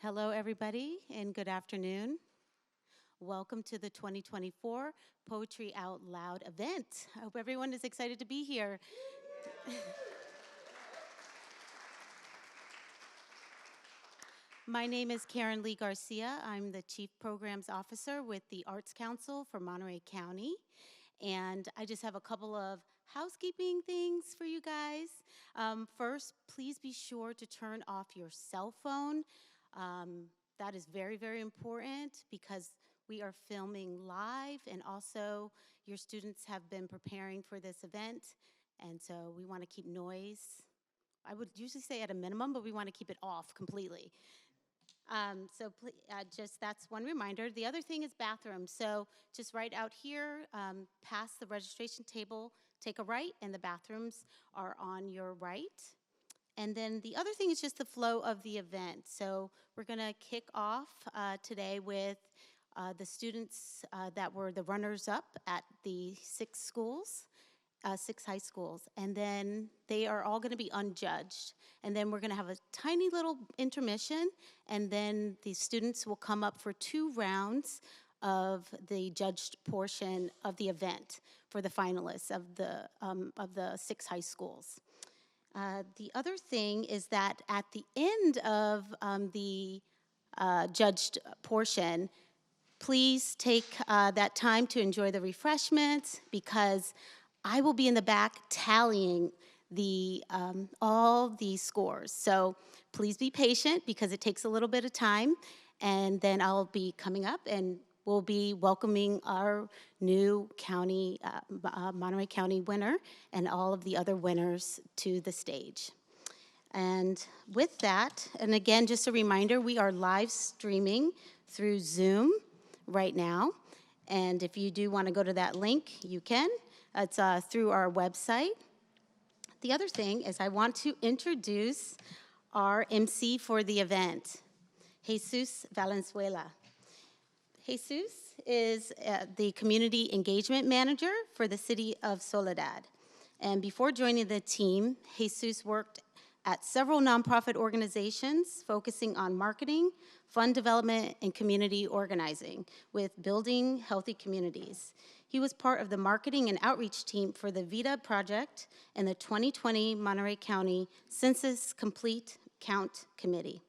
Hello, everybody, and good afternoon. Welcome to the 2024 Poetry Out Loud event. I hope everyone is excited to be here. My name is Karen Lee Garcia. I'm the Chief Programs Officer with the Arts Council for Monterey County. And I just have a couple of housekeeping things for you guys. First, please be sure to turn off your cell phone. That is very, very important because we are filming live, and also your students have been preparing for this event, and so we want to keep noise. I would usually say at a minimum, but we want to keep it off completely. Just that's one reminder. The other thing is bathrooms. So just right out here, past the registration table, take a right, and the bathrooms are on your right. And then the other thing is just the flow of the event. So we're going to kick off today with the students that were the runners-up at the six high schools. And then they are all going to be unjudged. And then we're going to have a tiny little intermission, and then the students will come up for 2 rounds of the judged portion of the event for the finalists of the 6 high schools. The other thing is that at the end of the judged portion, please take that time to enjoy the refreshments, because I will be in the back tallying all the scores. So please be patient because it takes a little bit of time, and then I'll be coming up and we'll be welcoming our new county, Monterey County winner, and all of the other winners to the stage. And with that, and again, just a reminder, we are live streaming through Zoom right now. And if you do want to go to that link, you can. It's through our website. The other thing is I want to introduce our MC for the event, Jesus Valenzuela. Jesus is the Community Engagement Manager for the City of Soledad. And before joining the team, Jesus worked at several nonprofit organizations focusing on marketing, fund development, and community organizing with building healthy communities. He was part of the marketing and outreach team for the VITA project and the 2020 Monterey County Census Complete Count Committee.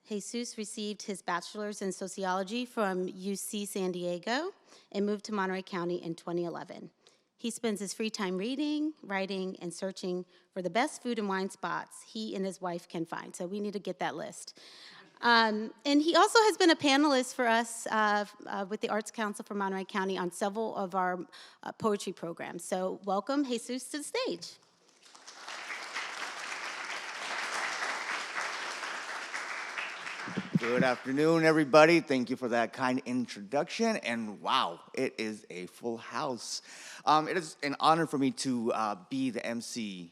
Jesus received his bachelor's in sociology from UC San Diego and moved to Monterey County in 2011. He spends his free time reading, writing, and searching for the best food and wine spots he and his wife can find. So we need to get that list. And he also has been a panelist for us with the Arts Council for Monterey County on several of our poetry programs. So welcome, Jesus, to the stage. Good afternoon, everybody. Thank you for that kind introduction. And wow, it is a full house. It is an honor for me to be the MC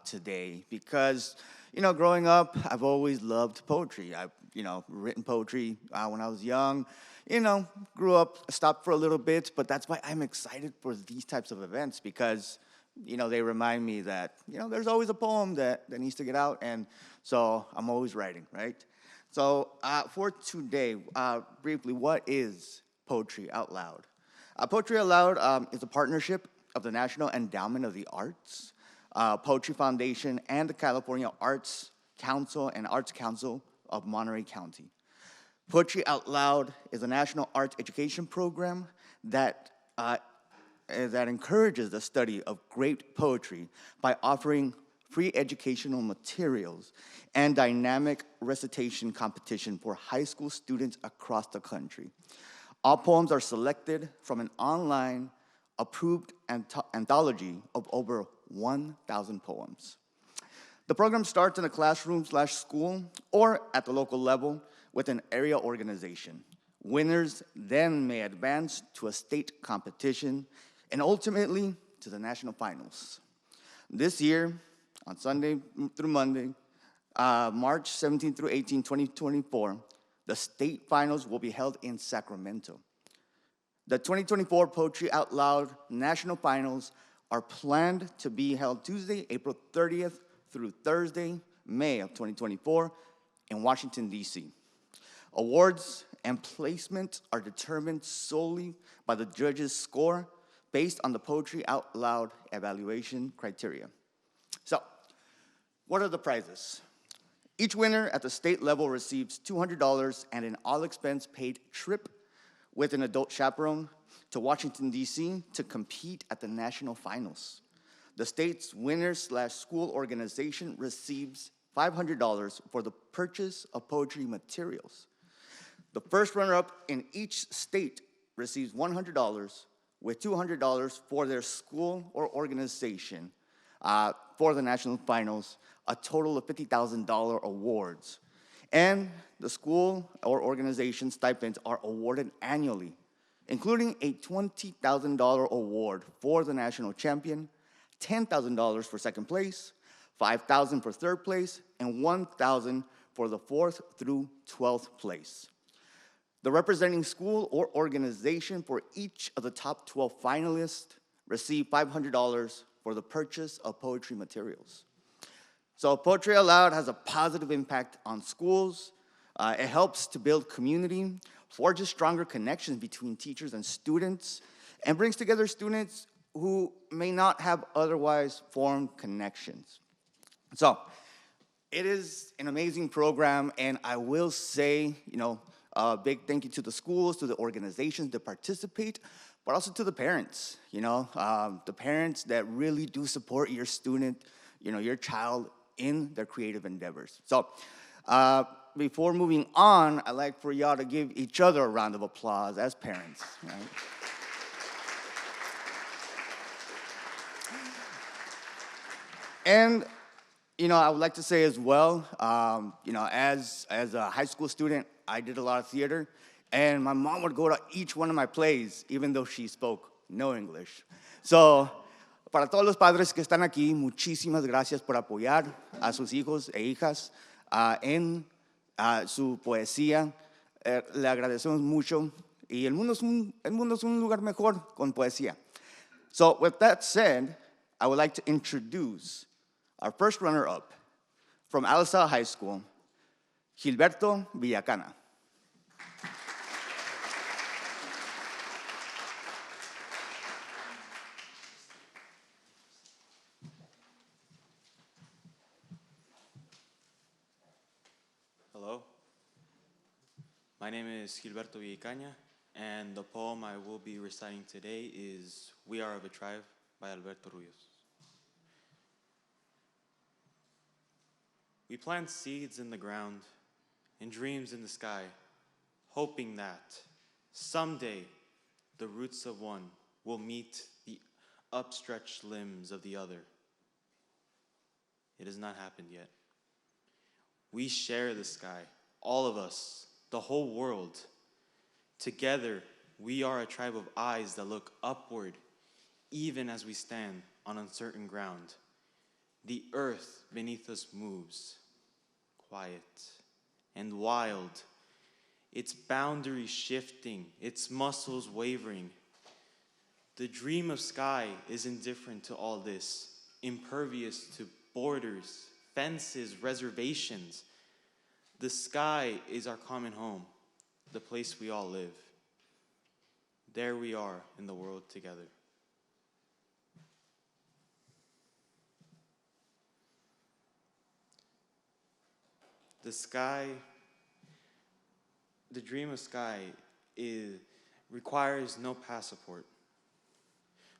today because, growing up, I've always loved poetry. I've, written poetry when I was young. Grew up, stopped for a little bit, but that's why I'm excited for these types of events because, they remind me that, there's always a poem that needs to get out. And so I'm always writing, right? So for today, briefly, what is Poetry Out Loud? Poetry Out Loud is a partnership of the National Endowment of the Arts, Poetry Foundation, and the California Arts Council and Arts Council of Monterey County. Poetry Out Loud is a national arts education program that encourages the study of great poetry by offering free educational materials and dynamic recitation competition for high school students across the country. All poems are selected from an online approved anthology of over 1,000 poems. The program starts in a classroom/school or at the local level with an area organization. Winners then may advance to a state competition and ultimately to the national finals. This year, on Sunday through Monday, March 17 through 18, 2024, the state finals will be held in Sacramento. The 2024 Poetry Out Loud National Finals are planned to be held Tuesday, April 30th through Thursday, May of 2024 in Washington, D.C. Awards and placement are determined solely by the judge's score based on the Poetry Out Loud evaluation criteria. So, what are the prizes? Each winner at the state level receives $200 and an all-expense paid trip with an adult chaperone to Washington, D.C. to compete at the national finals. The state's winner/school organization receives $500 for the purchase of poetry materials. The first runner-up in each state receives $100 with $200 for their school or organization for the national finals, a total of $50,000 awards. And the school or organization stipends are awarded annually, including a $20,000 award for the national champion, $10,000 for second place, $5,000 for third place, and $1,000 for the 4th through 12th place. The representing school or organization for each of the top 12 finalists receive $500 for the purchase of poetry materials. So Poetry Out Loud has a positive impact on schools. It helps to build community, forges stronger connections between teachers and students, and brings together students who may not have otherwise formed connections. So it is an amazing program, and I will say, a big thank you to the schools, to the organizations that participate, but also to the parents, the parents that really do support your student, your child in their creative endeavors. So before moving on, I'd like for y'all to give each other a round of applause as parents. Right? And I would like to say as well, as a high school student, I did a lot of theater, and my mom would go to each one of my plays, even though she spoke no English. So, para todos los padres que están aquí, muchísimas gracias por apoyar a sus hijos e hijas en su poesía. Le agradecemos mucho, y el mundo es un lugar mejor con poesía. So, with that said, I would like to introduce our first runner-up from Alisal High School, Gilberto Villacana. Hello, my name is Gilberto Villacana, and the poem I will be reciting today is We Are of a Tribe by Alberto Ruiz. We plant seeds in the ground and dreams in the sky, hoping that someday the roots of one will meet the upstretched limbs of the other. It has not happened yet. We share the sky, all of us, the whole world. Together, we are a tribe of eyes that look upward, even as we stand on uncertain ground. The earth beneath us moves, quiet and wild, its boundaries shifting, its muscles wavering. The dream of sky is indifferent to all this, impervious to borders, fences, reservations. The sky is our common home, the place we all live. There we are in the world together. The sky, the dream of sky requires no passport.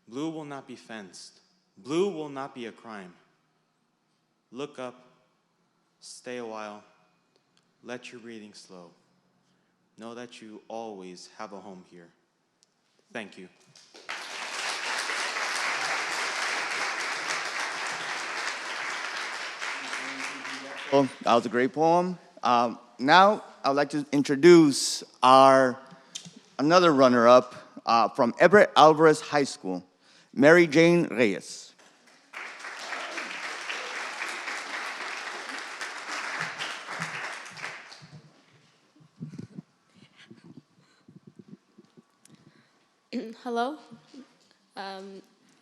Blue will not be fenced. Blue will not be a crime. Look up, stay a while, let your breathing slow. Know that you always have a home here. Thank you. Well, that was a great poem. Now, I would like to introduce another runner-up from Everett Alvarez High School, Mary Jane Reyes. Hello.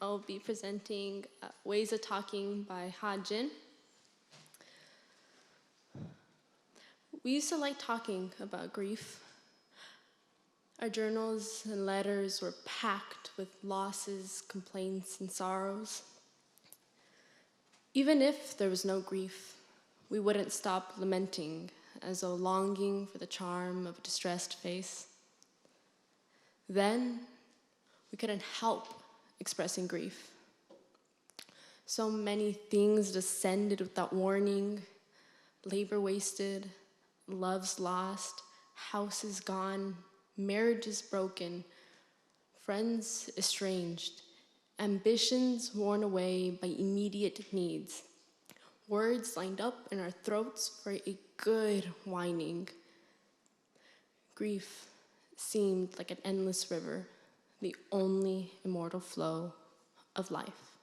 I'll be presenting Ways of Talking by Ha Jin. We used to like talking about grief. Our journals and letters were packed with losses, complaints, and sorrows. Even if there was no grief, we wouldn't stop lamenting as though longing for the charm of a distressed face. Then, we couldn't help expressing grief. So many things descended without warning: labor wasted, loves lost, houses gone, marriages broken, friends estranged, ambitions worn away by immediate needs, words lined up in our throats for a good whining. Grief seemed like an endless river, the only immortal flow of life.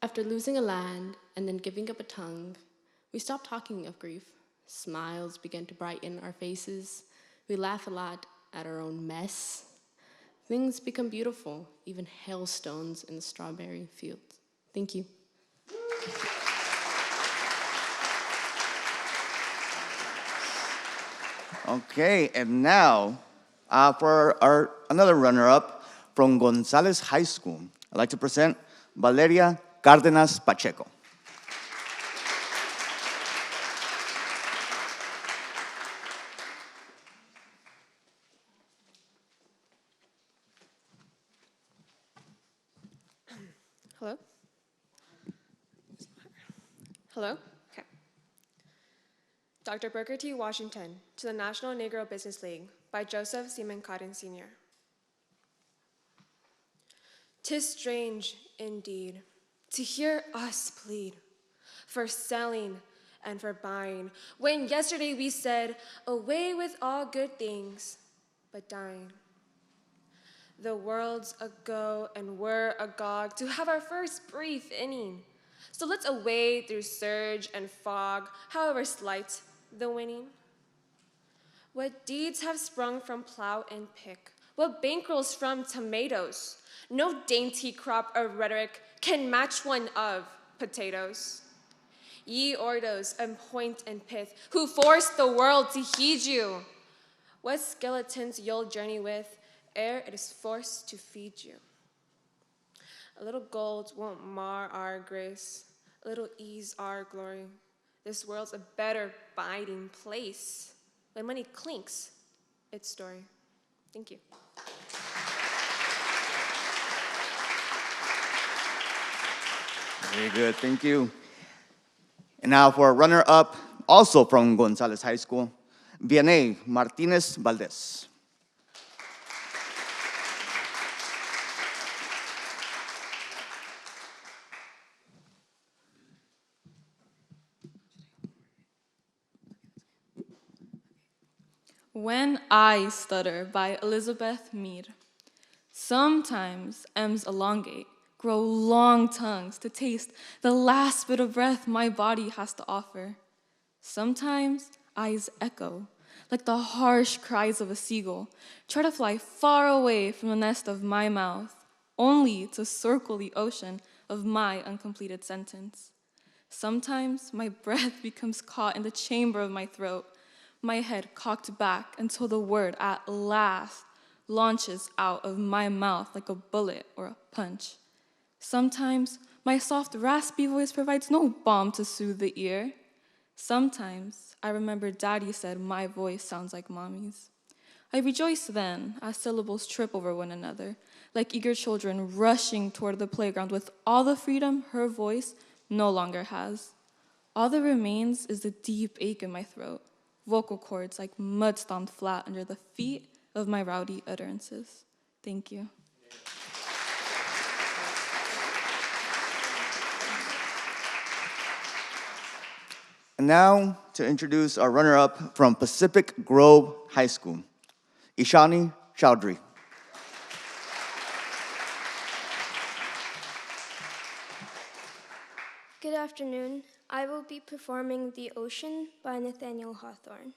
After losing a land and then giving up a tongue, we stopped talking of grief. Smiles began to brighten our faces. We laugh a lot at our own mess. Things become beautiful, even hailstones in the strawberry fields. Thank you. Okay, and now for our another runner-up from Gonzales High School, I'd like to present Valeria Cárdenas Pacheco. Hello? Hello? Okay. Dr. Booker T. Washington to the National Negro Business League by Joseph Seaman Cotton Sr. 'Tis strange, indeed, to hear us plead for selling and for buying, when yesterday we said, away with all good things, but dying. The world's ago and we're agog to have our first brief inning. So let's away through surge and fog, however slight the winning. What deeds have sprung from plow and pick? What bankrolls from tomatoes? No dainty crop of rhetoric can match one of potatoes. Ye ordos and point and pith, who force the world to heed you, what skeletons you'll journey with ere it is forced to feed you. A little gold won't mar our grace, a little ease our glory. This world's a better biding place when money clinks its story. Thank you. Very good, thank you. And now for a runner-up, also from Gonzales High School, Vianey Martinez Valdez. When I Stutter by Elizabeth Mead. Sometimes M's elongate, grow long tongues to taste the last bit of breath my body has to offer. Sometimes I's echo, like the harsh cries of a seagull, try to fly far away from the nest of my mouth, only to circle the ocean of my uncompleted sentence. Sometimes my breath becomes caught in the chamber of my throat, my head cocked back until the word at last launches out of my mouth like a bullet or a punch. Sometimes my soft, raspy voice provides no balm to soothe the ear. Sometimes I remember Daddy said my voice sounds like Mommy's. I rejoice then as syllables trip over one another, like eager children rushing toward the playground with all the freedom her voice no longer has. All that remains is the deep ache in my throat, vocal cords like mud stomped flat under the feet of my rowdy utterances. Thank you. And now to introduce our runner-up from Pacific Grove High School, Ishani Chowdhury. Good afternoon. I will be performing The Ocean by Nathaniel Hawthorne.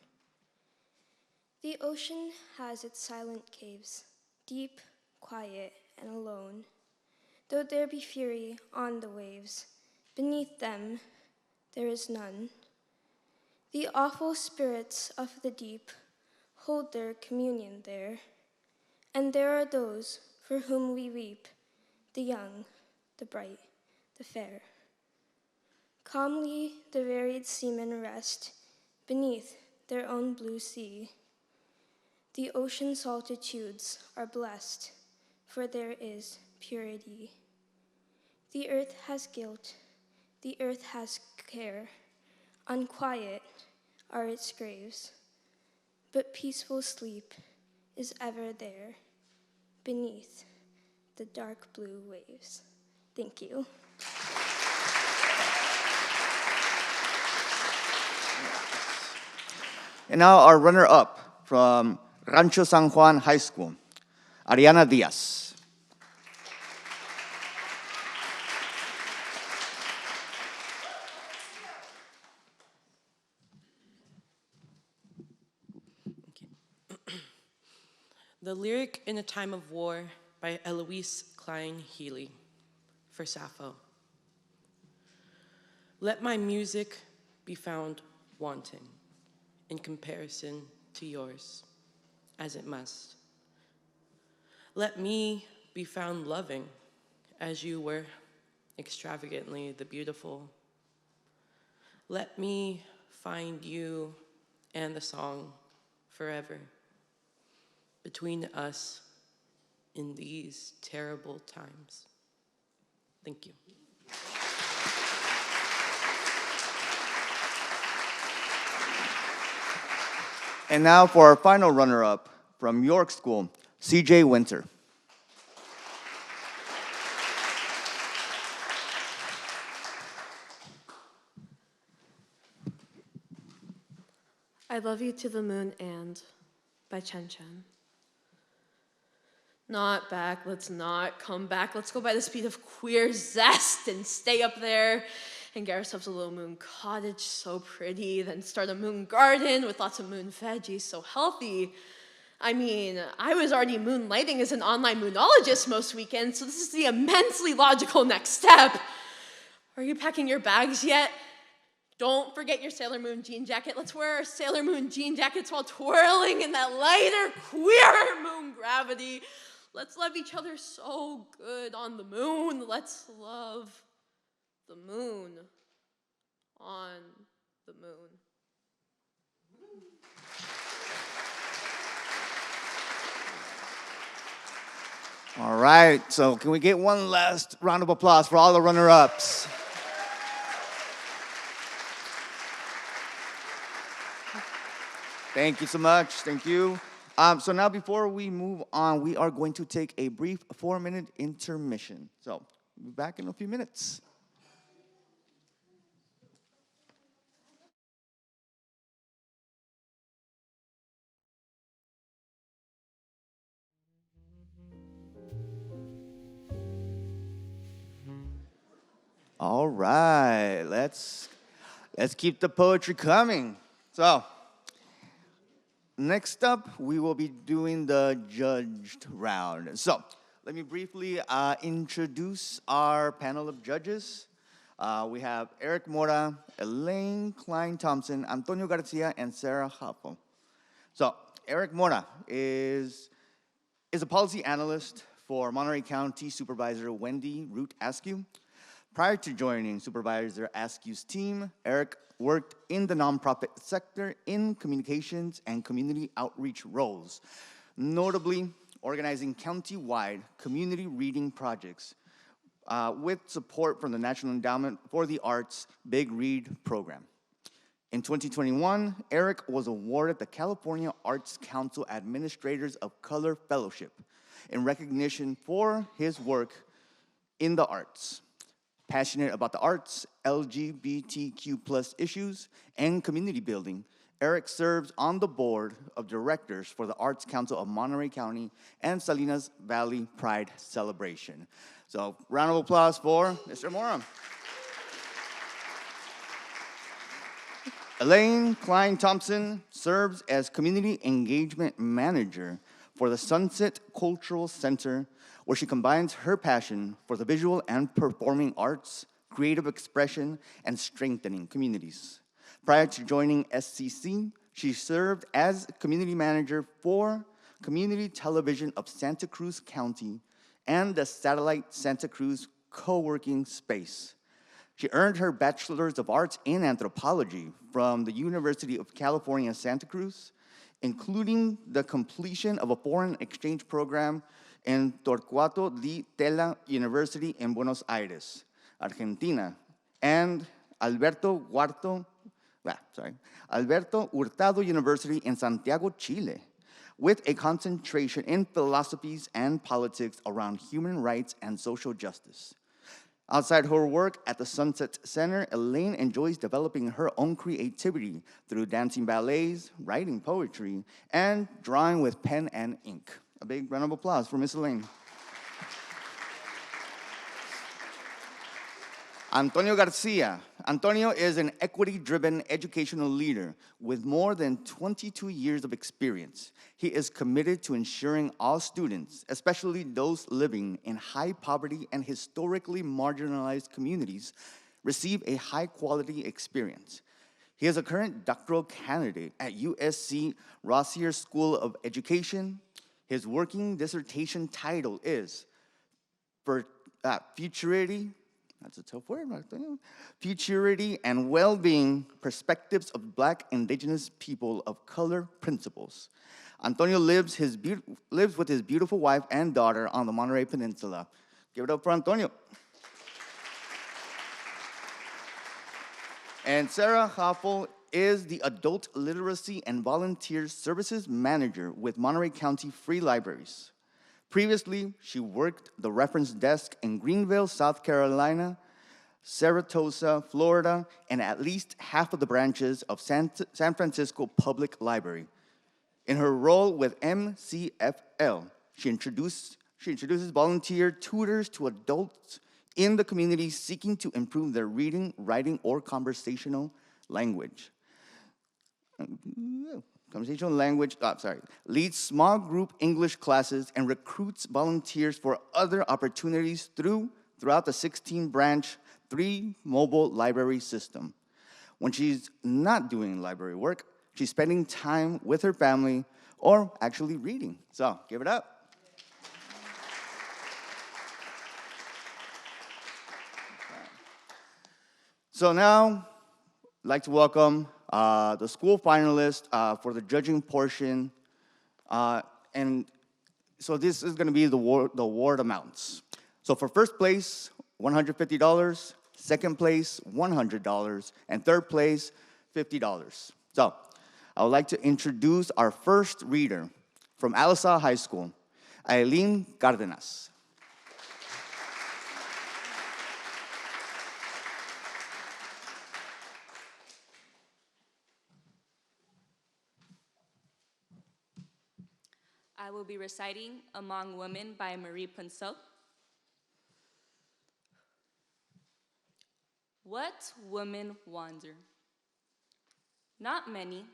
The ocean has its silent caves, deep, quiet, and alone. Though there be fury on the waves, beneath them there is none. The awful spirits of the deep hold their communion there, and there are those for whom we weep, the young, the bright, the fair. Calmly the varied seamen rest beneath their own blue sea. The ocean solitudes are blessed, for there is purity. The earth has guilt, the earth has care. Unquiet are its graves, but peaceful sleep is ever there beneath the dark blue waves. Thank you. And now our runner-up from Rancho San Juan High School, Ariana Diaz. The lyric In a Time of War by Eloise Klein Healy for Sappho. Let my music be found wanting in comparison to yours, as it must. Let me be found loving as you were extravagantly the beautiful. Let me find you and the song forever between us in these terrible times. Thank you. And now for our final runner-up from York School, CJ Winter. I Love You to the Moon and by Chen Chen. Not back, let's not come back. Let's go by the speed of queer zest and stay up there and get ourselves a little moon cottage, so pretty, then start a moon garden with lots of moon veggies, so healthy. I mean, I was already moonlighting as an online moonologist most weekends, so this is the immensely logical next step. Are you packing your bags yet? Don't forget your Sailor Moon jean jacket. Let's wear our Sailor Moon jean jackets while twirling in that lighter, queerer moon gravity. Let's love each other so good on the moon. Let's love the moon on the moon. All right, so can we get one last round of applause for all the runner-ups? Thank you so much. Thank you. So now before we move on, we are going to take a brief 4-minute intermission. So we'll be back in a few minutes. All right, let's keep the poetry coming. So next up, we will be doing the judged round. So let me briefly introduce our panel of judges. We have Eric Mora, Elaine Klein-Thompson, Antonio Garcia, and Sarah Hoffel. So Eric Mora is a policy analyst for Monterey County Supervisor Wendy Root Askew. Prior to joining Supervisor Askew's team, Eric worked in the nonprofit sector in communications and community outreach roles, notably organizing county-wide community reading projects with support from the National Endowment for the Arts Big Read program. In 2021, Eric was awarded the California Arts Council Administrators of Color Fellowship in recognition for his work in the arts. Passionate about the arts, LGBTQ+ issues, and community building, Eric serves on the board of directors for the Arts Council of Monterey County and Salinas Valley Pride Celebration. So, round of applause for Mr. Mora. Elaine Klein-Thompson serves as Community Engagement Manager for the Sunset Cultural Center, where she combines her passion for the visual and performing arts, creative expression, and strengthening communities. Prior to joining SCC, she served as community manager for Community Television of Santa Cruz County and the Satellite Santa Cruz co-working space. She earned her Bachelor's of Arts in Anthropology from the University of California, Santa Cruz, including the completion of a foreign exchange program in Torcuato di Tella University in Buenos Aires, Argentina, and Alberto Hurtado University in Santiago, Chile, with a concentration in philosophies and politics around human rights and social justice. Outside her work at the Sunset Center, Elaine enjoys developing her own creativity through dancing ballets, writing poetry, and drawing with pen and ink. A big round of applause for Miss Elaine. Antonio Garcia. Antonio is an equity-driven educational leader with more than 22 years of experience. He is committed to ensuring all students, especially those living in high poverty and historically marginalized communities, receive a high-quality experience. He is a current doctoral candidate at USC Rossier School of Education. His working dissertation title is Futurity, that's a tough word, Futurity and Well-Being, Perspectives of Black Indigenous People of Color Principles. Antonio lives with his beautiful wife and daughter on the Monterey Peninsula. Give it up for Antonio. And Sarah Hoffel is the Adult Literacy and Volunteer Services Manager with Monterey County Free Libraries. Previously, she worked the reference desk in Greenville, South Carolina, Saratoga, Florida, and at least half of the branches of San Francisco Public Library. In her role with MCFL, she introduces volunteer tutors to adults in the community seeking to improve their reading, writing, or conversational language. Leads small group English classes and recruits volunteers for other opportunities throughout the 16-branch, 3 mobile library system. When she's not doing library work, she's spending time with her family or actually reading. So, give it up. So now, I'd like to welcome the school finalists for the judging portion. And so this is going to be the award amounts. So for first place, $150, second place, $100, and third place, $50. So I would like to introduce our first reader from Alisal High School, Aileen Cárdenas. I will be reciting Among Women by Marie Punceau. What women wander? Not many,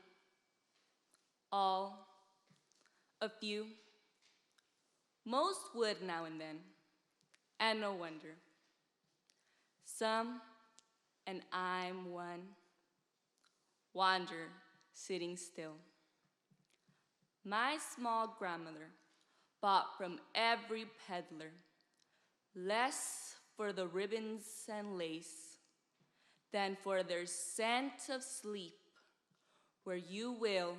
all, a few. Most would now and then, and no wonder. Some, and I'm one, wander, sitting still. My small grandmother bought from every peddler, less for the ribbons and lace than for their scent of sleep, where you will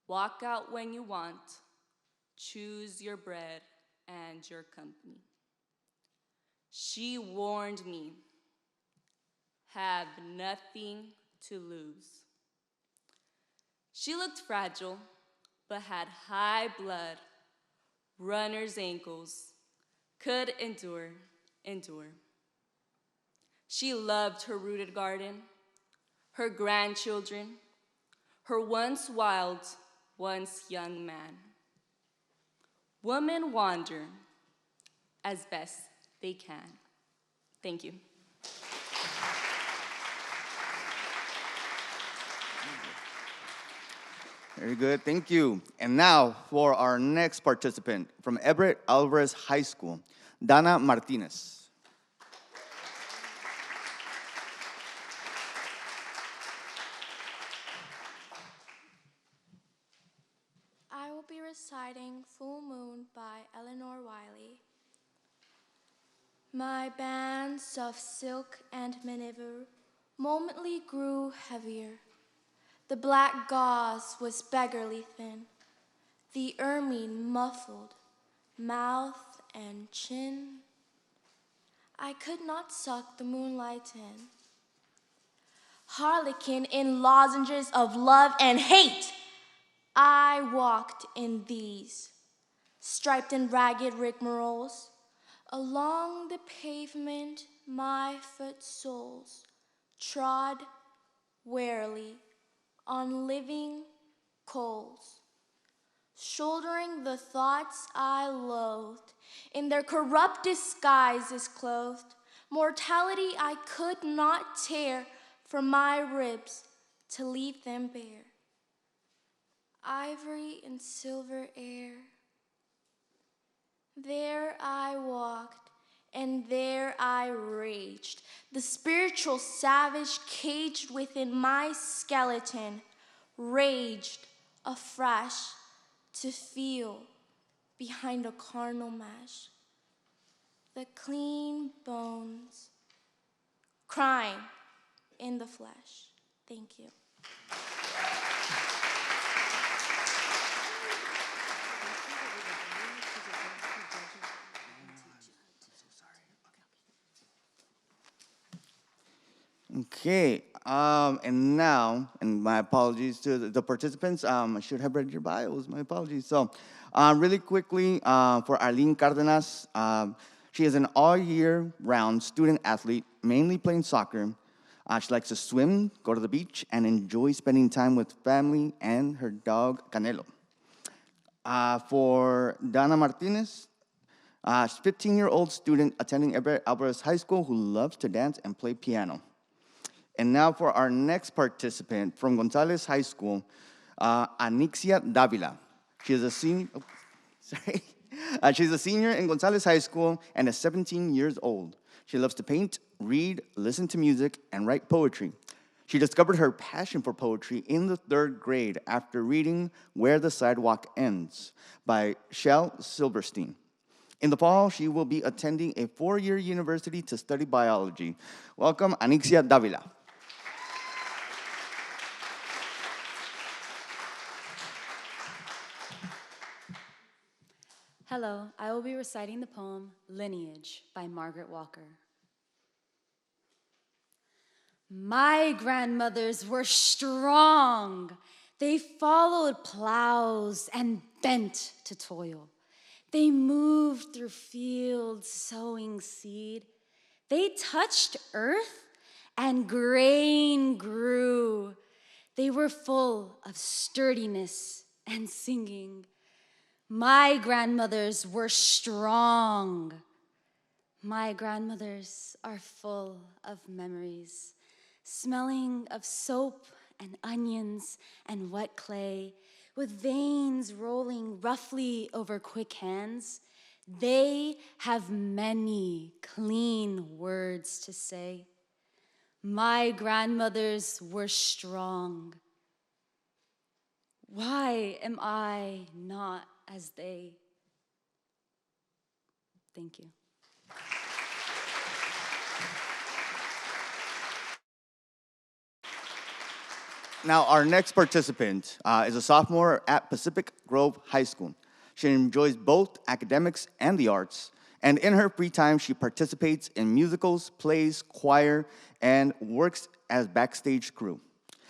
walk out when you want, choose your bread and your company. She warned me, have nothing to lose. She looked fragile, but had high blood, runner's ankles, could endure. She loved her rooted garden, her grandchildren, her once wild, once young man. Women wander as best they can. Thank you. Very good, thank you. And now for our next participant from Everett Alvarez High School, Dana Martinez. sang Full Moon by Eleanor Wiley. My bands of silk and miniver momently grew heavier. The black gauze was beggarly thin, the ermine muffled, mouth and chin. I could not suck the moonlight in. Harlequin in lozenges of love and hate, I walked in these, striped in ragged rigmaroles. Along the pavement my foot soles trod warily on living coals, shouldering the thoughts I loathed, in their corrupt disguises clothed. Mortality I could not tear from my ribs to leave them bare. Ivory and silver air. There I walked, and there I raged, the spiritual savage caged within my skeleton, raged afresh to feel behind a carnal mesh the clean bones crying in the flesh. Thank you. Okay, and now, and my apologies to the participants. I should have read your bios. My apologies. So, really quickly, for Arlene Cardenas, she is an all-year-round student athlete, mainly playing soccer. She likes to swim, go to the beach, and enjoy spending time with family and her dog, Canelo. For Dana Martinez, 15-year-old student attending Everett Alvarez High School who loves to dance and play piano. And now for our next participant from Gonzales High School, Anixia Davila. She is a senior. She's a senior in Gonzales High School and is 17 years old. She loves to paint, read, listen to music, and write poetry. She discovered her passion for poetry in the 3rd grade after reading Where the Sidewalk Ends by Shel Silverstein. In the fall, she will be attending a 4-year university to study biology. Welcome, Anixia Davila. Hello, I will be reciting the poem Lineage by Margaret Walker. My grandmothers were strong. They followed plows and bent to toil. They moved through fields sowing seed. They touched earth and grain grew. They were full of sturdiness and singing. My grandmothers were strong. My grandmothers are full of memories, smelling of soap and onions and wet clay, with veins rolling roughly over quick hands. They have many clean words to say. My grandmothers were strong. Why am I not as they? Thank you. Now, our next participant is a sophomore at Pacific Grove High School. She enjoys both academics and the arts, and in her free time, she participates in musicals, plays, choir, and works as backstage crew.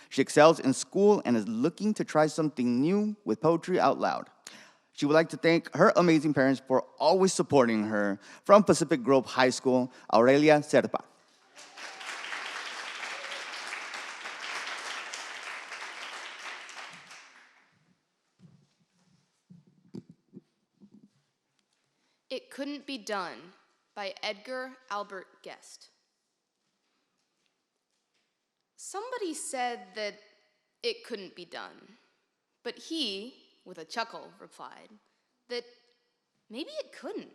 She excels in school and is looking to try something new with poetry out loud. She would like to thank her amazing parents for always supporting her. From Pacific Grove High School, Aurelia Serpa. It Couldn't Be Done by Edgar Albert Guest. Somebody said that it couldn't be done, but he, with a chuckle, replied that maybe it couldn't,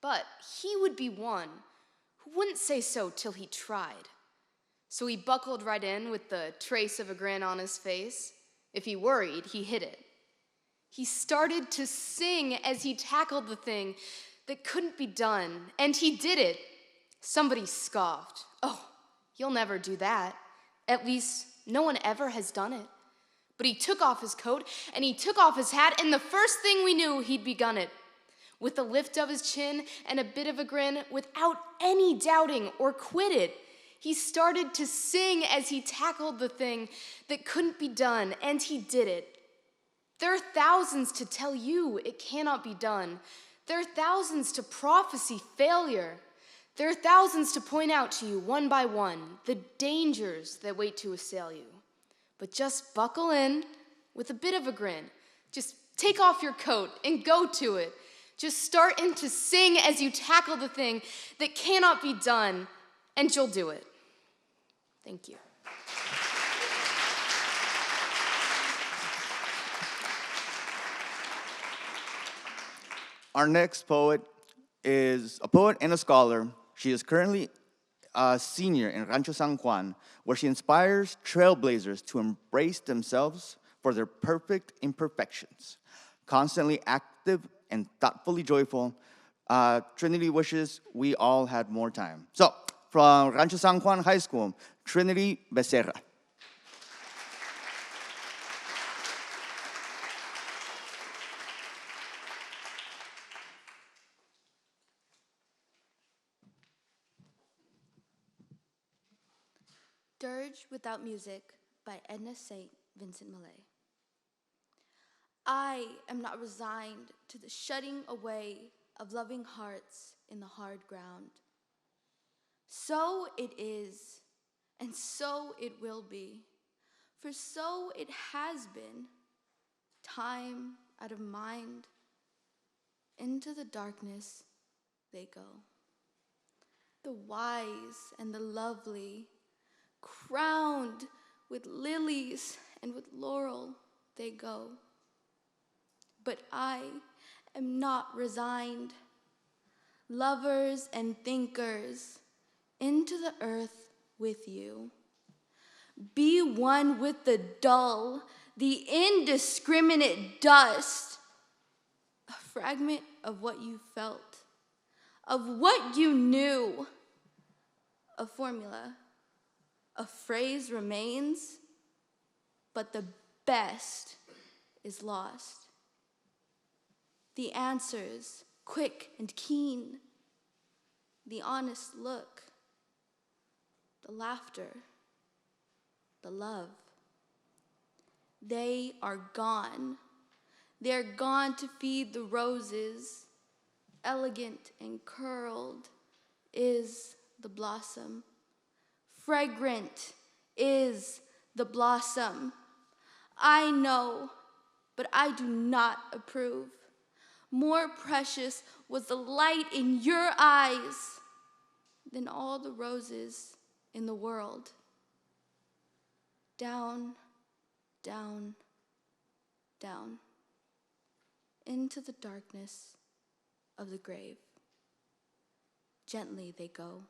but he would be one who wouldn't say so till he tried. So he buckled right in with the trace of a grin on his face. If he worried, he hid it. He started to sing as he tackled the thing that couldn't be done, and he did it. Somebody scoffed. Oh, you'll never do that. At least, no one ever has done it. But he took off his coat, and he took off his hat, and the first thing we knew, he'd begun it. With a lift of his chin and a bit of a grin, without any doubting or quitted, he started to sing as he tackled the thing that couldn't be done, and he did it. There are thousands to tell you it cannot be done. There are thousands to prophesy failure. There are thousands to point out to you one by one the dangers that wait to assail you. But just buckle in with a bit of a grin. Just take off your coat and go to it. Just start in to sing as you tackle the thing that cannot be done, and you'll do it. Thank you. Our next poet is a poet and a scholar. She is currently a senior in Rancho San Juan, where she inspires trailblazers to embrace themselves for their perfect imperfections. Constantly active and thoughtfully joyful, Trinity wishes we all had more time. So, from Rancho San Juan High School, Trinity Becerra. Dirge Without Music by Edna St. Vincent Millay. I am not resigned to the shutting away of loving hearts in the hard ground. So it is, and so it will be, for so it has been, time out of mind, into the darkness they go. The wise and the lovely, crowned with lilies and with laurel, they go. But I am not resigned. Lovers and thinkers, into the earth with you. Be one with the dull, the indiscriminate dust, a fragment of what you felt, of what you knew. A formula, a phrase remains, but the best is lost. The answers, quick and keen, the honest look, the laughter, the love. They are gone. They're gone to feed the roses. Elegant and curled is the blossom. Fragrant is the blossom. I know, but I do not approve. More precious was the light in your eyes than all the roses in the world. Down, down, down, into the darkness of the grave. Gently they go,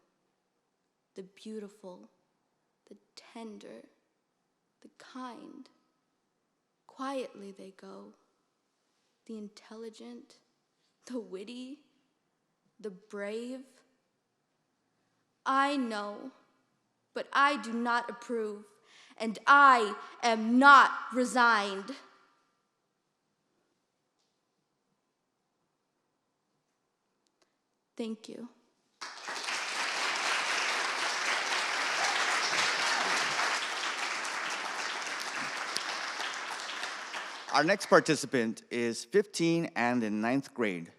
the beautiful, the tender, the kind. Quietly they go, the intelligent, the witty, the brave. I know, but I do not approve, and I am not resigned. Thank you. Our next participant is 15 and in 9th grade.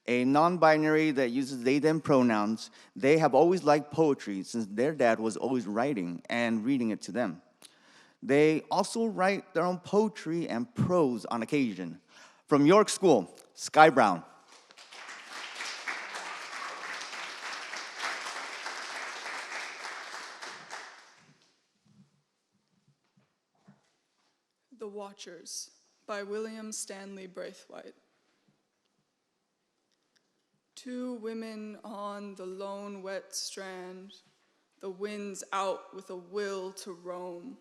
A non-binary that uses they, them pronouns. They have always liked poetry since their dad was always writing and reading it to them. They also write their own poetry and prose on occasion. From York School, Sky Brown. The Watchers by William Stanley Braithwaite. Two women on the lone wet strand, the wind's out with a will to roam.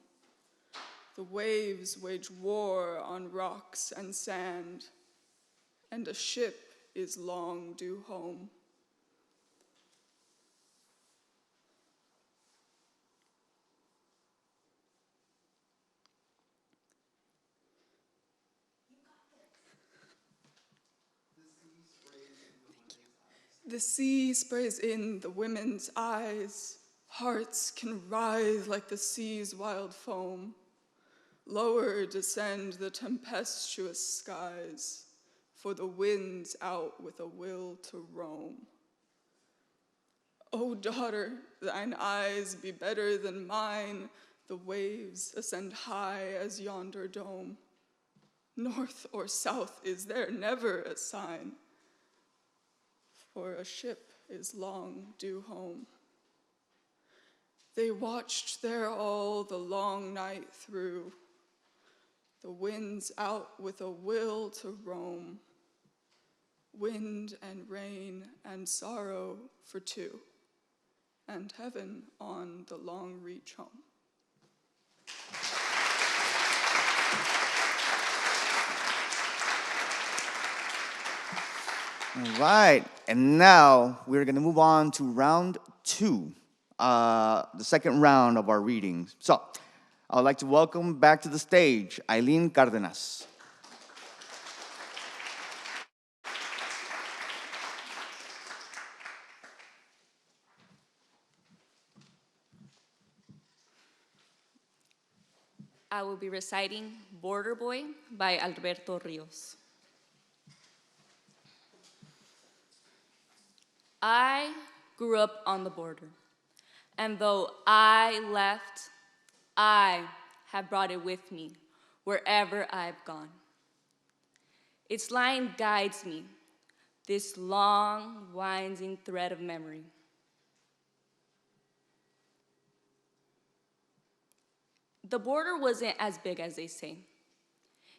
The waves wage war on rocks and sand, and a ship is long due home. The sea sprays in the women's eyes. Hearts can writhe like the sea's wild foam. Lower descend the tempestuous skies, for the wind's out with a will to roam. O daughter, thine eyes be better than mine. The waves ascend high as yonder dome. North or south is there never a sign, for a ship is long due home. They watched there all the long night through. The wind's out with a will to roam. Wind and rain and sorrow for two, and heaven on the long reach home. All right, and now we're going to move on to round two, the second round of our readings. So, I would like to welcome back to the stage Eileen Cardenas. I will be reciting Border Boy by Alberto Rios. I grew up on the border, and though I left, I have brought it with me wherever I've gone. Its line guides me, this long, winding thread of memory. The border wasn't as big as they say.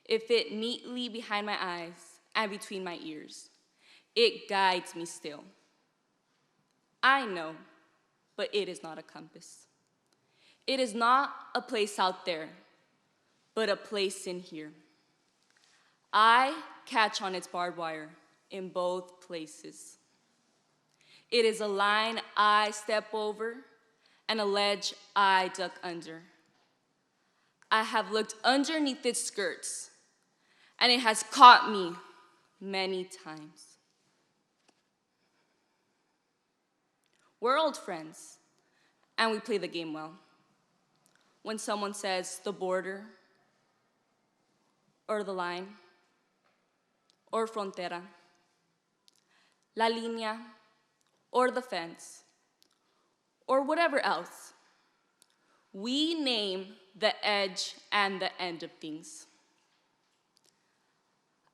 It fit neatly behind my eyes and between my ears. It guides me still. I know, but it is not a compass. It is not a place out there, but a place in here. I catch on its barbed wire in both places. It is a line I step over and a ledge I duck under. I have looked underneath its skirts, and it has caught me many times. We're old friends, and we play the game well. When someone says the border, or the line, or frontera, la línea, or the fence, or whatever else, we name the edge and the end of things.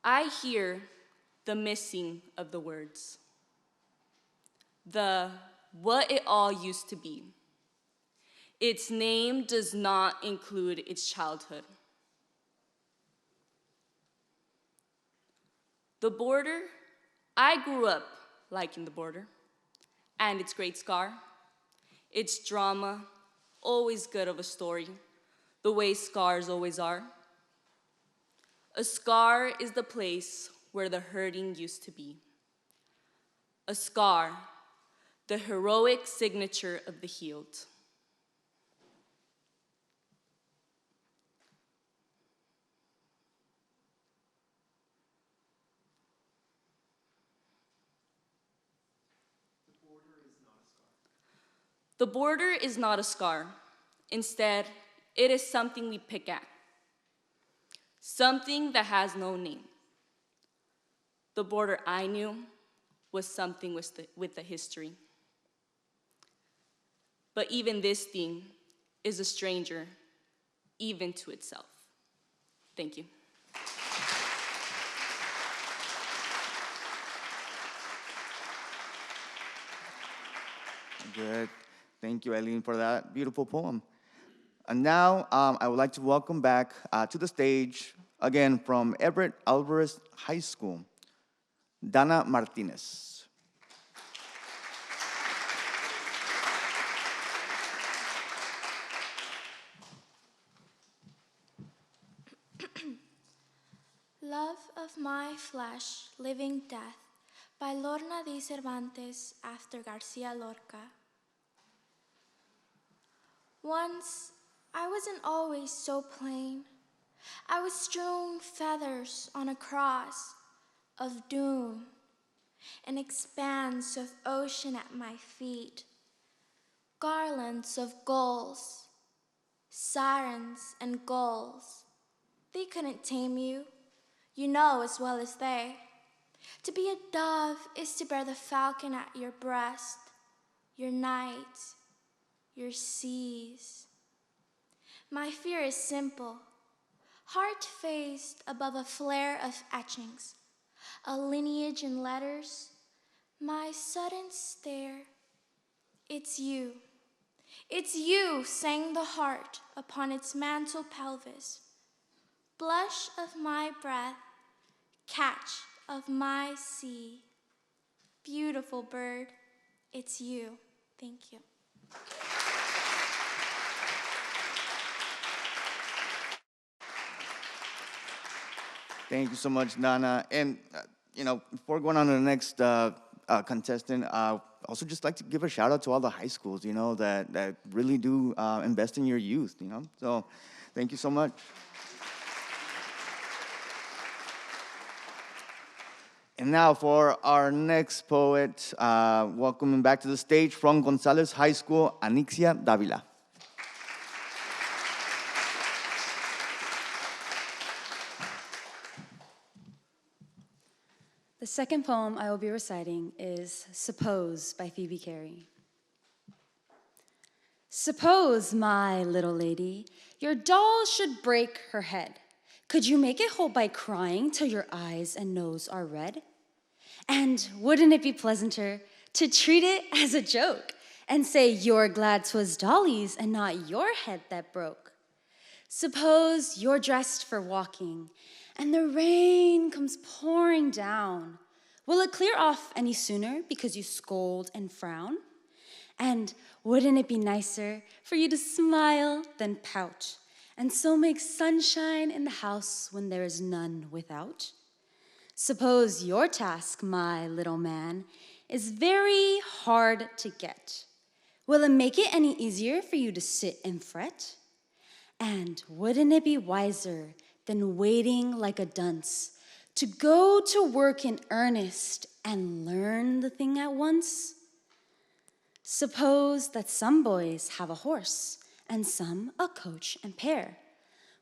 I hear the missing of the words, the what it all used to be. Its name does not include its childhood. The border, I grew up liking the border, and its great scar, its drama, always good of a story, the way scars always are. A scar is the place where the hurting used to be. A scar, the heroic signature of the healed. The border is not a scar. Instead, it is something we pick at. Something that has no name. The border I knew was something with the history. But even this thing is a stranger, even to itself. Thank you. Good. Thank you, Eileen, for that beautiful poem. And now I would like to welcome back to the stage, again from Everett Alvarez High School, Dana Martinez. Love of my flesh, living death, by Lorna de Cervantes after Garcia Lorca. Once, I wasn't always so plain. I was strewn feathers on a cross of doom, an expanse of ocean at my feet, garlands of gulls, sirens and gulls. They couldn't tame you, you know as well as they. To be a dove is to bear the falcon at your breast, your night, your seas. My fear is simple, heart-faced above a flare of etchings, a lineage in letters, my sudden stare. It's you, sang the heart upon its mantle pelvis. Blush of my breath, catch of my sea. Beautiful bird, it's you. Thank you. Thank you so much, Nana. And, before going on to the next contestant, also just like to give a shout out to all the high schools, that really do invest in your youth, So thank you so much. And now for our next poet, welcoming back to the stage from Gonzales High School, Anixia Davila. The second poem I will be reciting is Suppose by Phoebe Cary. Suppose, my little lady, your doll should break her head. Could you make it whole by crying till your eyes and nose are red? And wouldn't it be pleasanter to treat it as a joke and say you're glad 'twas Dolly's and not your head that broke? Suppose you're dressed for walking and the rain comes pouring down. Will it clear off any sooner because you scold and frown? And wouldn't it be nicer for you to smile than pout, and so make sunshine in the house when there is none without? Suppose your task, my little man, is very hard to get. Will it make it any easier for you to sit and fret? And wouldn't it be wiser than waiting like a dunce to go to work in earnest and learn the thing at once? Suppose that some boys have a horse and some a coach and pair.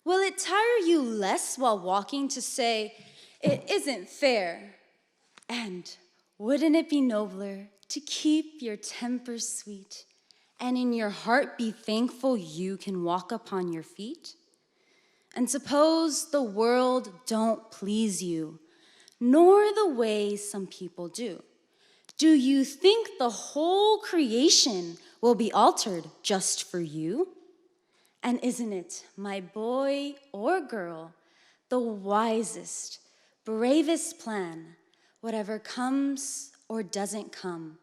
Will it tire you less while walking to say, it isn't fair? And wouldn't it be nobler to keep your temper sweet and in your heart be thankful you can walk upon your feet? And suppose the world don't please you, nor the way some people do. Do you think the whole creation will be altered just for you? And isn't it, my boy or girl, the wisest, bravest plan, whatever comes or doesn't come,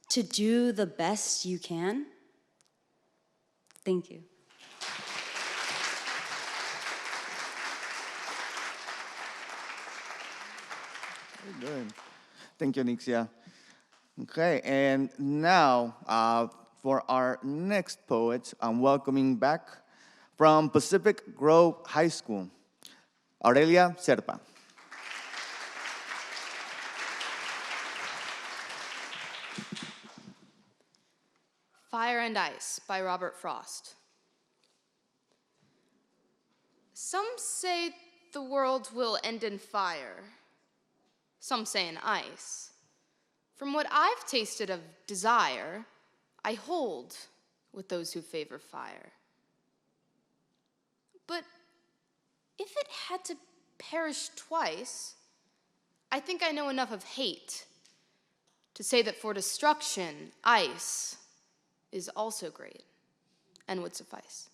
to do the best you can? Thank you. Very good. Thank you, Nixia. Okay, and now for our next poet, I'm welcoming back from Pacific Grove High School, Aurelia Serpa. Fire and Ice by Robert Frost. Some say the world will end in fire. Some say in ice. From what I've tasted of desire, I hold with those who favor fire. But if it had to perish twice, I think I know enough of hate to say that for destruction, ice is also great and would suffice.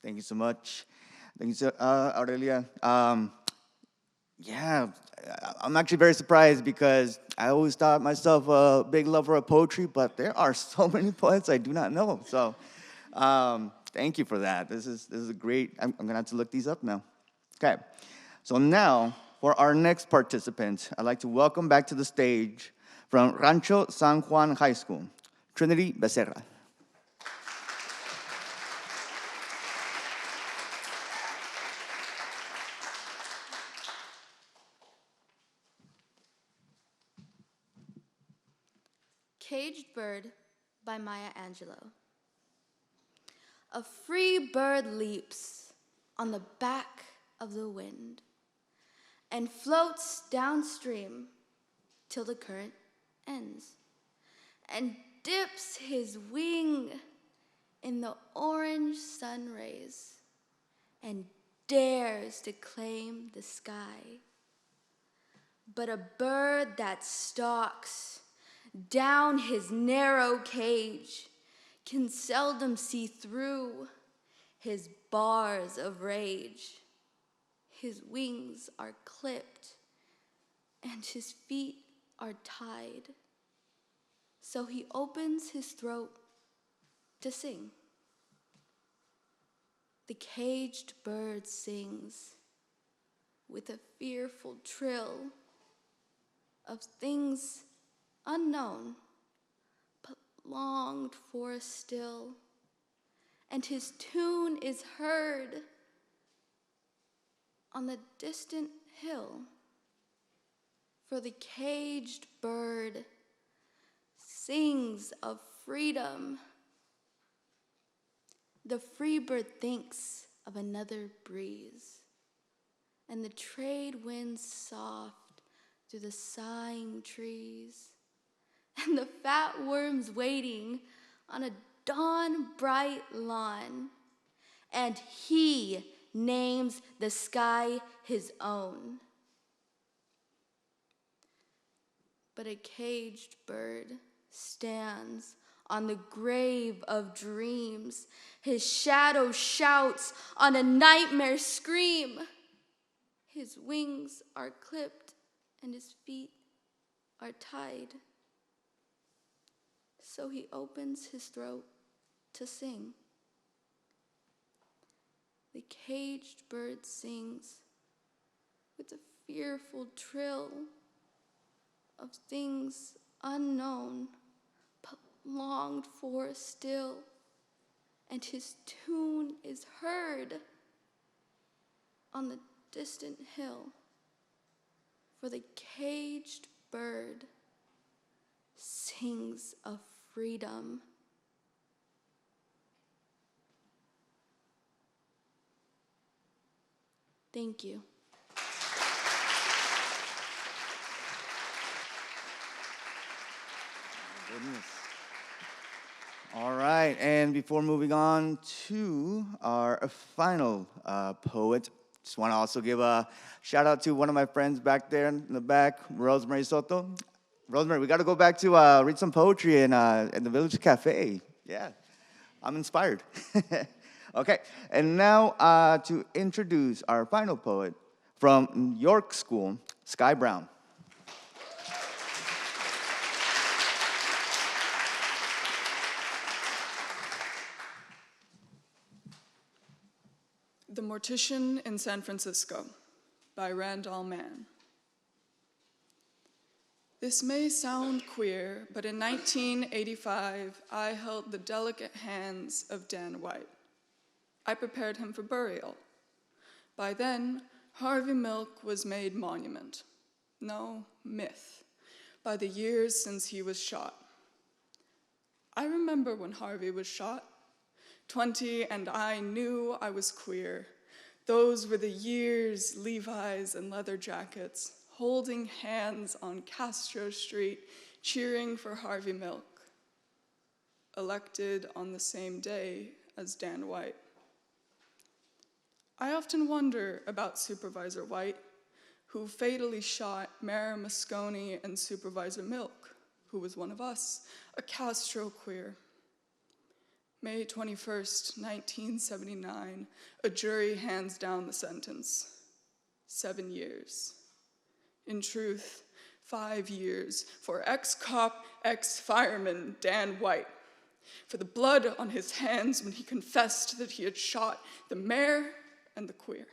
Thank you so much. Thank you, Aurelia. Yeah, I'm actually very surprised because I always thought myself a big lover of poetry, but there are so many poets I do not know. So, thank you for that. This is a great. I'm gonna have to look these up now. Okay, so now for our next participant, I'd like to welcome back to the stage from Rancho San Juan High School, Trinity Becerra. Caged Bird by Maya Angelou. A free bird leaps on the back of the wind and floats downstream till the current ends and dips his wing in the orange sun rays and dares to claim the sky. But a bird that stalks down his narrow cage can seldom see through his bars of rage. His wings are clipped and his feet are tied. So he opens his throat to sing. The caged bird sings with a fearful trill of things unknown, but longed for still. And his tune is heard on the distant hill. For the caged bird sings of freedom. The free bird thinks of another breeze, and the trade winds soft through the sighing trees, and the fat worms waiting on a dawn-bright lawn, and he names the sky his own. But a caged bird stands on the grave of dreams. His shadow shouts on a nightmare scream. His wings are clipped and his feet are tied. So he opens his throat to sing. The caged bird sings with a fearful trill of things unknown, but longed for still, and his tune is heard on the distant hill. For the caged bird sings of freedom. Thank you. Goodness. All right, and before moving on to our final poet, just want to also give a shout out to one of my friends back there in the back, Rosemary Soto. Rosemary, we got to go back to read some poetry in the Village Cafe. Yeah, I'm inspired. Okay, and now to introduce our final poet from New York School, Sky Brown. The Mortician in San Francisco by Randall Mann. This may sound queer, but in 1985, I held the delicate hands of Dan White. I prepared him for burial. By then, Harvey Milk was made monument. No, myth, by the years since he was shot. I remember when Harvey was shot. 20, and I knew I was queer. Those were the years, Levi's and leather jackets, holding hands on Castro Street, cheering for Harvey Milk, elected on the same day as Dan White. I often wonder about Supervisor White, who fatally shot Mayor Moscone and Supervisor Milk, who was one of us, a Castro queer. May 21st, 1979, a jury hands down the sentence, 7 years. In truth, 5 years for ex-cop, ex-fireman Dan White, for the blood on his hands when he confessed that he had shot the mayor and the queer.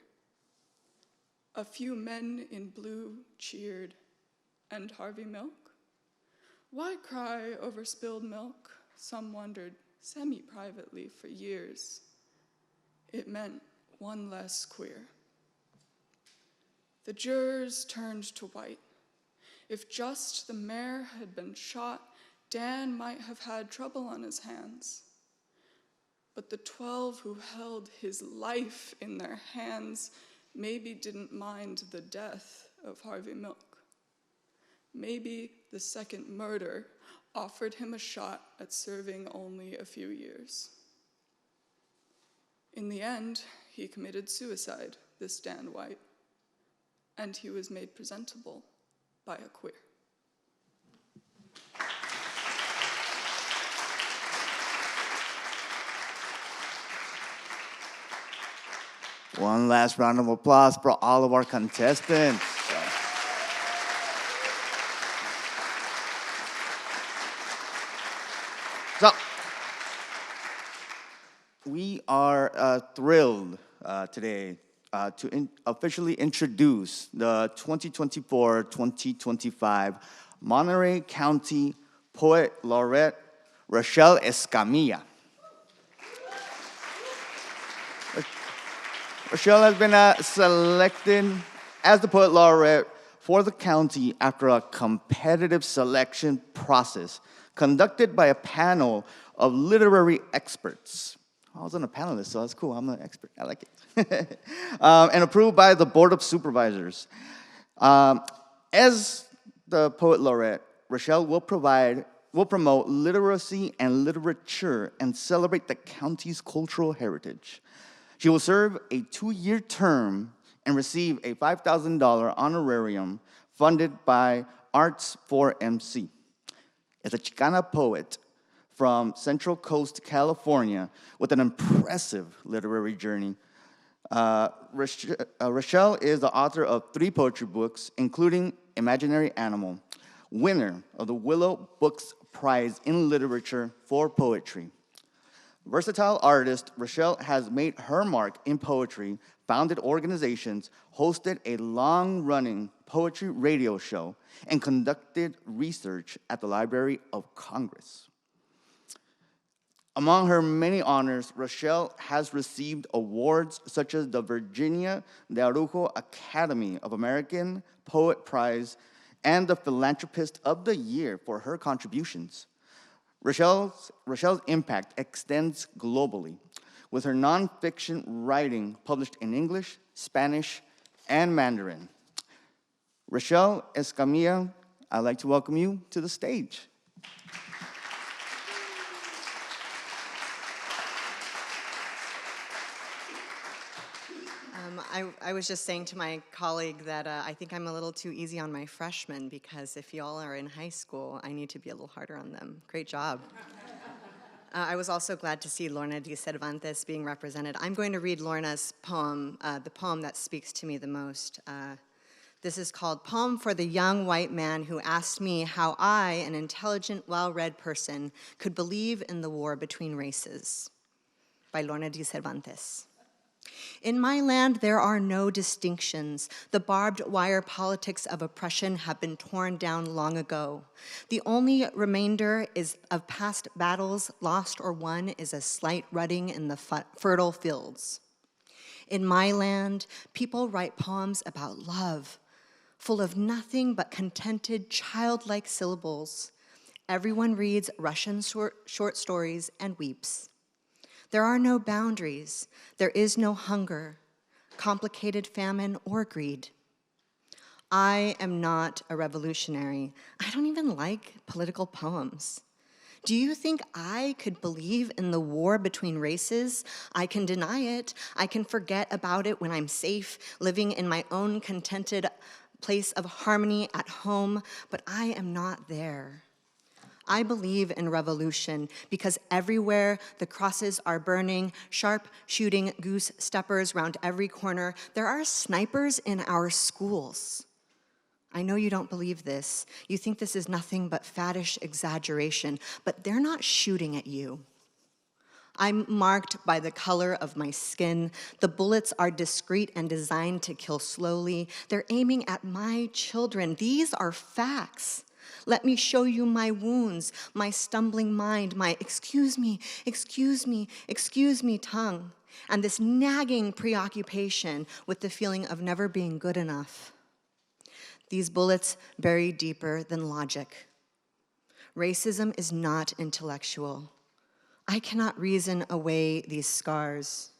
A few men in blue cheered. And Harvey Milk? Why cry over spilled milk? Some wondered semi-privately for years. It meant one less queer. The jurors turned to White. If just the mayor had been shot, Dan might have had trouble on his hands. But the 12 who held his life in their hands maybe didn't mind the death of Harvey Milk. Maybe the second murder offered him a shot at serving only a few years. In the end, he committed suicide, this Dan White, and he was made presentable by a queer. One last round of applause for all of our contestants. So, we are thrilled today to officially introduce the 2024-2025 Monterey County Poet Laureate, Rochelle Escamilla. Rochelle has been selected as the Poet Laureate for the county after a competitive selection process conducted by a panel of literary experts. I was on a panelist, so that's cool. I'm an expert. I like it. And approved by the Board of Supervisors. As the Poet Laureate, Rochelle will promote literacy and literature and celebrate the county's cultural heritage. She will serve a 2-year term and receive a $5,000 honorarium funded by Arts4MC. Is a Chicana poet from Central Coast, California, with an impressive literary journey. Rochelle is the author of 3 poetry books, including Imaginary Animal, winner of the Willow Books Prize in Literature for Poetry. Versatile artist, Rochelle has made her mark in poetry, founded organizations, hosted a long-running poetry radio show, and conducted research at the Library of Congress. Among her many honors, Rochelle has received awards such as the Virginia de Arujo Academy of American Poet Prize and the Philanthropist of the Year for her contributions. Rochelle's impact extends globally, with her nonfiction writing published in English, Spanish, and Mandarin. Rochelle Escamilla, I'd like to welcome you to the stage. I was just saying to my colleague that I think I'm a little too easy on my freshmen, because if y'all are in high school, I need to be a little harder on them. Great job. I was also glad to see Lorna de Cervantes being represented. I'm going to read Lorna's poem, the poem that speaks to me the most. This is called Poem for the Young White Man Who Asked Me How I, an intelligent, well-read person, could believe in the war between races, by Lorna de Cervantes. In my land, there are no distinctions. The barbed wire politics of oppression have been torn down long ago. The only remainder of past battles, lost or won, is a slight rutting in the fertile fields. In my land, people write poems about love, full of nothing but contented, childlike syllables. Everyone reads Russian short stories and weeps. There are no boundaries. There is no hunger, complicated famine, or greed. I am not a revolutionary. I don't even like political poems. Do you think I could believe in the war between races? I can deny it. I can forget about it when I'm safe, living in my own contented place of harmony at home, but I am not there. I believe in revolution because everywhere the crosses are burning, sharp shooting goose steppers round every corner, there are snipers in our schools. I know you don't believe this. You think this is nothing but faddish exaggeration, but they're not shooting at you. I'm marked by the color of my skin. The bullets are discreet and designed to kill slowly. They're aiming at my children. These are facts. Let me show you my wounds, my stumbling mind, my excuse me tongue, and this nagging preoccupation with the feeling of never being good enough. These bullets bury deeper than logic. Racism is not intellectual. I cannot reason away these scars.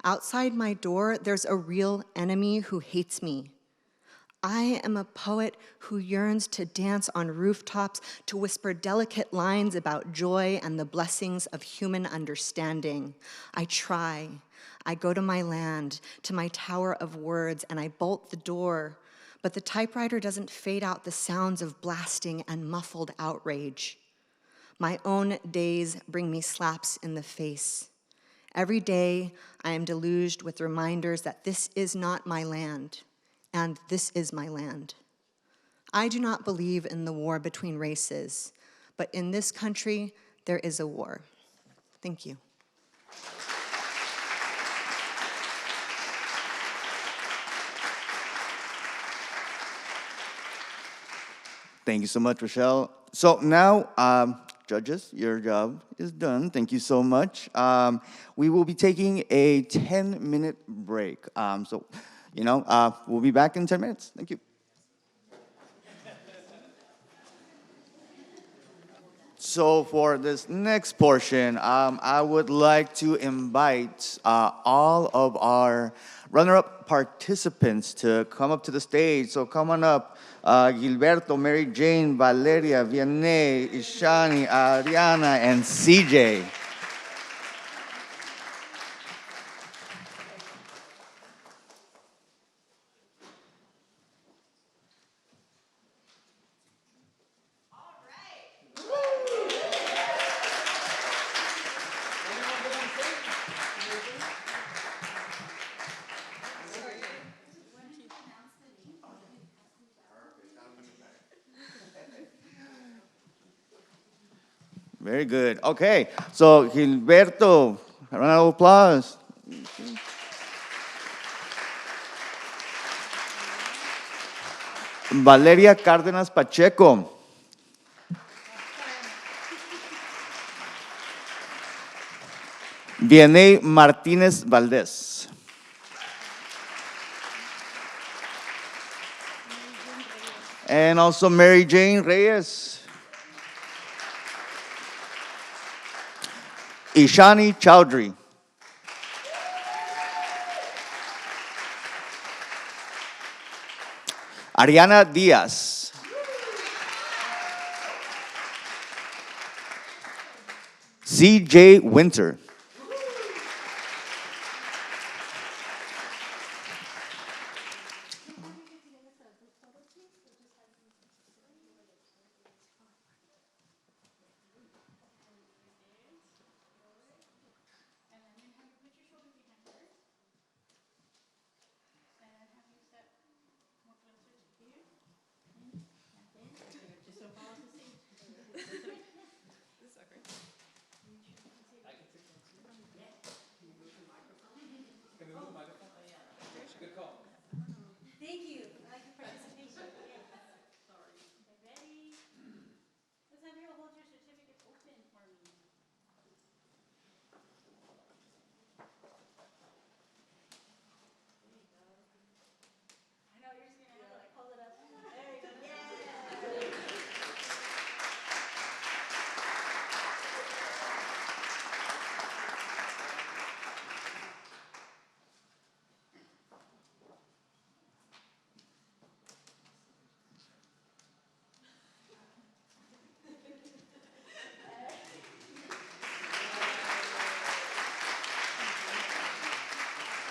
Outside my door, there's a real enemy who hates me. I am a poet who yearns to dance on rooftops, to whisper delicate lines about joy and the blessings of human understanding. I try. I go to my land, to my tower of words, and I bolt the door. But the typewriter doesn't fade out the sounds of blasting and muffled outrage. My own days bring me slaps in the face. Every day, I am deluged with reminders that this is not my land, and this is my land. I do not believe in the war between races, but in this country, there is a war. Thank you. Thank you so much, Rochelle. So now, judges, your job is done. Thank you so much. We will be taking a 10-minute break. We'll be back in 10 minutes. Thank you. So for this next portion, I would like to invite all of our runner-up participants to come up to the stage. So come on up. Gilberto, Mary Jane, Valeria, Vianney, Ishani, Ariana, and CJ. Very good. Okay, so Gilberto, a round of applause. Valeria Cárdenas Pacheco. Vianney Martínez Valdés. And also Mary Jane Reyes. Ishani Chowdhury. Ariana Diaz. CJ Winter. Thank you. I like your participation. Yes. Sorry. Okay, ready? Let's have you hold your certificate open for me. I know you're just gonna have to like hold it up. There you go. Yeah.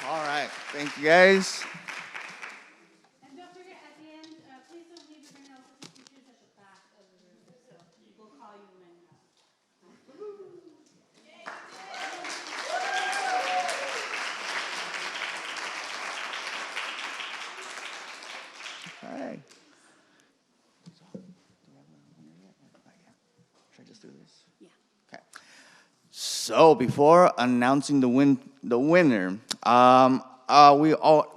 All right, thank you guys. And don't forget at the end, please don't leave your analysis features at the back of the room. So we'll call you when. All right. So before announcing the winner,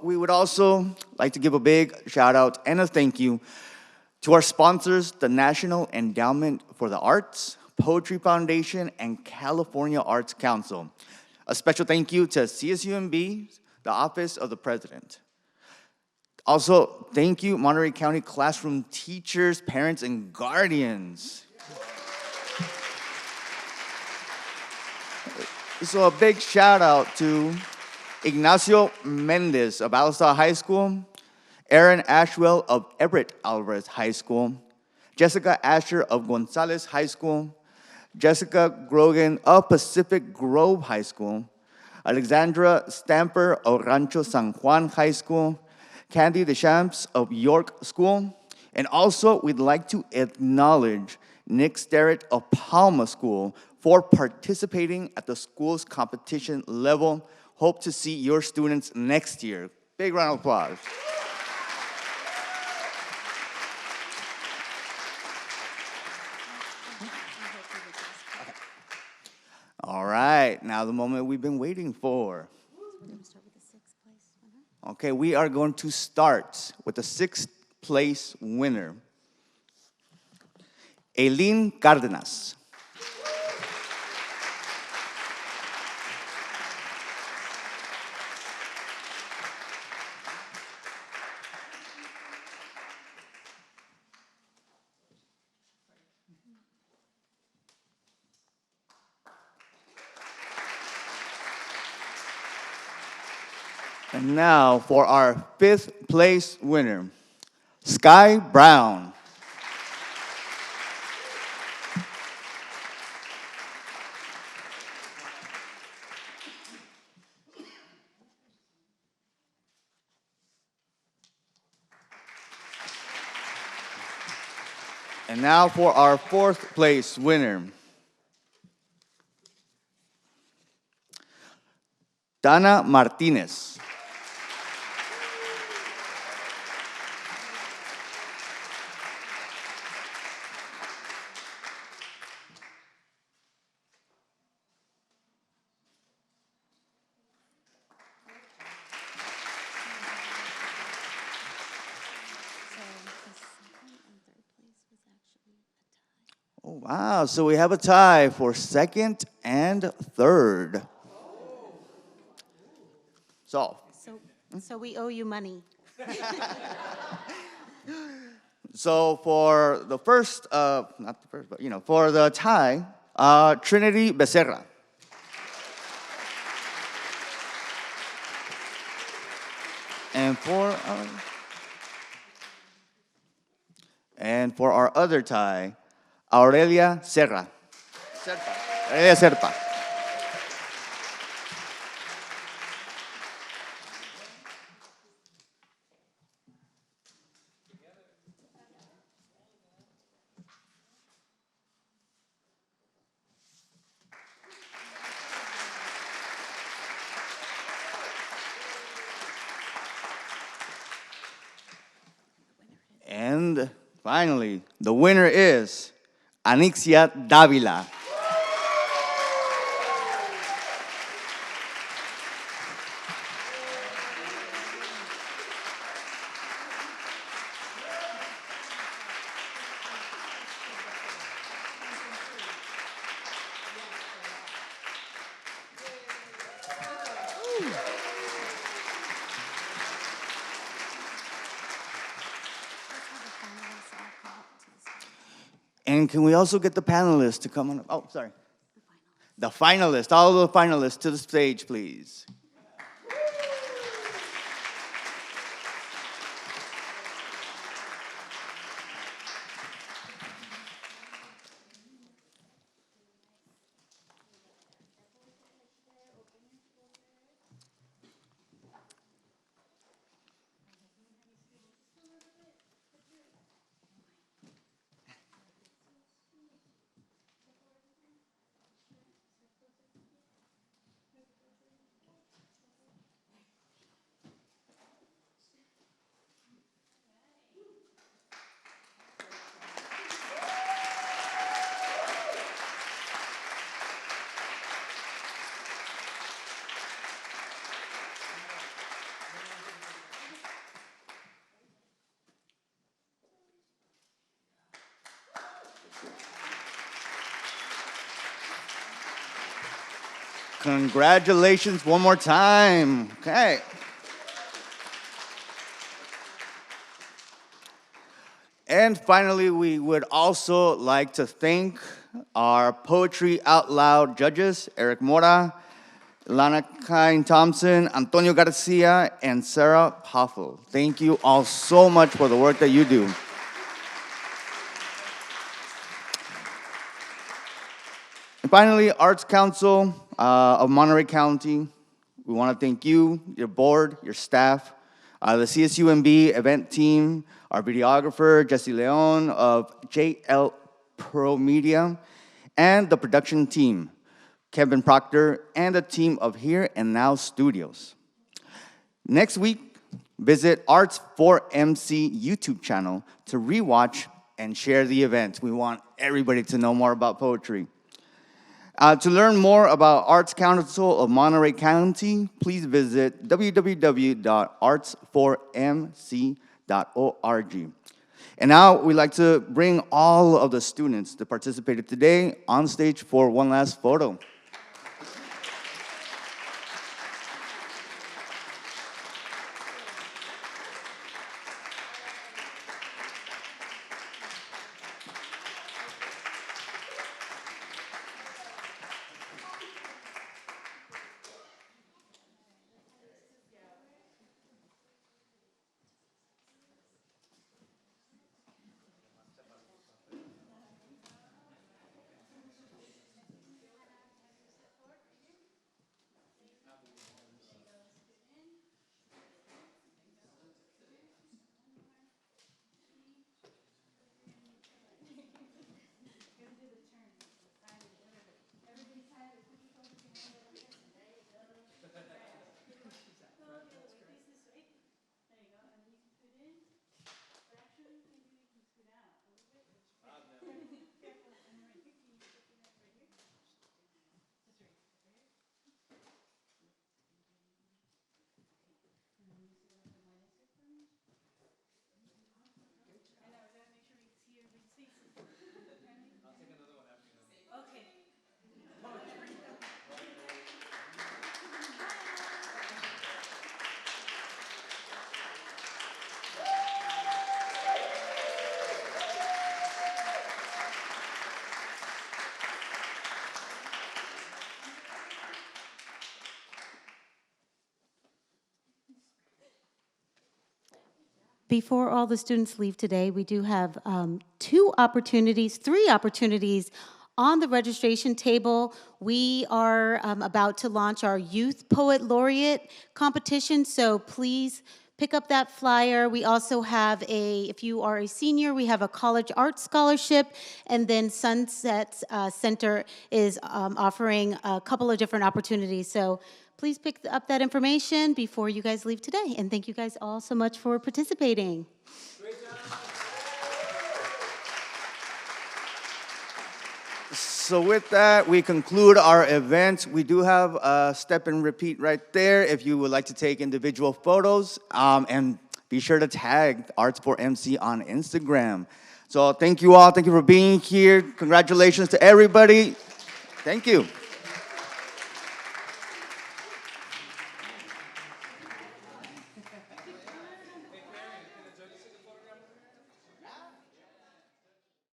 we would also like to give a big shout out and a thank you to our sponsors, the National Endowment for the Arts, Poetry Foundation, and California Arts Council. A special thank you to CSUMB, the Office of the President. Also, thank you, Monterey County classroom teachers, parents, and guardians. So a big shout out to Ignacio Mendez of Alisal High School, Aaron Ashwell of Everett Alvarez High School, Jessica Asher of Gonzales High School, Jessica Grogan of Pacific Grove High School, Alexandra Stamper of Rancho San Juan High School, Candy Deschamps of York School, and also we'd like to acknowledge Nick Starrett of Palma School for participating at the school's competition level. Hope to see your students next year. Big round of applause. All right, now the moment we've been waiting for. Okay, we are going to start with the sixth place winner, Aileen Cárdenas. And now for our fifth place winner, Sky Brown. And now for our fourth place winner, Dana Martinez. Oh, wow, so we have a tie for second and third. So we owe you money. So for the first, not the first, but for the tie, Trinity Becerra. And for our other tie, Aurelia Serra. Aurelia Serpa. And finally, the winner is Anixia Davila. And can we also get the panelists to come on? Oh, sorry. The finalists, all of the finalists to the stage, please. Congratulations one more time. Okay. And finally, we would also like to thank our Poetry Out Loud judges, Eric Mora, Lana Kine Thompson, Antonio Garcia, and Sarah Hoffel. Thank you all so much for the work that you do. And finally, Arts Council of Monterey County, we want to thank you, your board, your staff, the CSUMB event team, our videographer, Jesse Leon of JL Pro Media, and the production team, Kevin Proctor, and the team of Here and Now Studios. Next week, visit Arts4MC YouTube channel to rewatch and share the event. We want everybody to know more about poetry. To learn more about Arts Council of Monterey County, please visit www.arts4mc.org. And now we'd like to bring all of the students that participated today on stage for one last photo. Before all the students leave today, we do have three opportunities on the registration table. We are about to launch our Youth Poet Laureate competition, so please pick up that flyer. We also have if you are a senior, we have a college art scholarship, and then Sunset Center is offering a couple of different opportunities. So please pick up that information before you guys leave today. And thank you guys all so much for participating. So with that, we conclude our event. We do have a step and repeat right there if you would like to take individual photos. And be sure to tag Arts4MC on Instagram. So thank you all. Thank you for being here. Congratulations to everybody. Thank you.